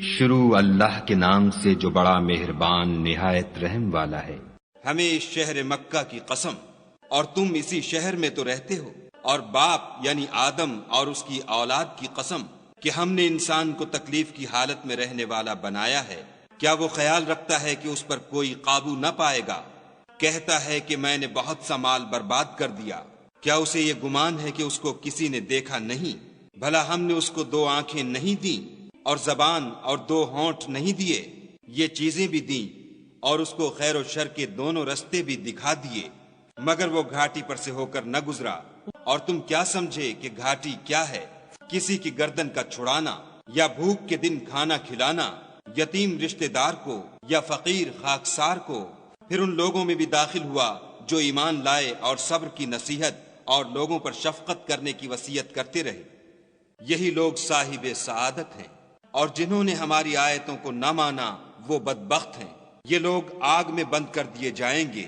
شروع اللہ کے نام سے جو بڑا مہربان نہایت رحم والا ہے۔ ہمیں اس شہر مکہ کی قسم، اور تم اسی شہر میں تو رہتے ہو، اور باپ یعنی آدم اور اس کی اولاد کی قسم کہ ہم نے انسان کو تکلیف کی حالت میں رہنے والا بنایا ہے۔ کیا وہ خیال رکھتا ہے کہ اس پر کوئی قابو نہ پائے گا؟ کہتا ہے کہ میں نے بہت سا مال برباد کر دیا۔ کیا اسے یہ گمان ہے کہ اس کو کسی نے دیکھا نہیں؟ بھلا ہم نے اس کو 2 آنکھیں نہیں دیں، اور زبان اور 2 ہونٹ نہیں دیے؟ یہ چیزیں بھی دیں، اور اس کو خیر و شر کے دونوں رستے بھی دکھا دیے، مگر وہ گھاٹی پر سے ہو کر نہ گزرا۔ اور تم کیا سمجھے کہ گھاٹی کیا ہے؟ کسی کی گردن کا چھڑانا، یا بھوک کے دن کھانا کھلانا، یتیم رشتہ دار کو یا فقیر خاکسار کو۔ پھر ان لوگوں میں بھی داخل ہوا جو ایمان لائے اور صبر کی نصیحت اور لوگوں پر شفقت کرنے کی وصیت کرتے رہے۔ یہی لوگ صاحب سعادت ہیں، اور جنہوں نے ہماری آیتوں کو نہ مانا وہ بدبخت ہیں۔ یہ لوگ آگ میں بند کر دیے جائیں گے،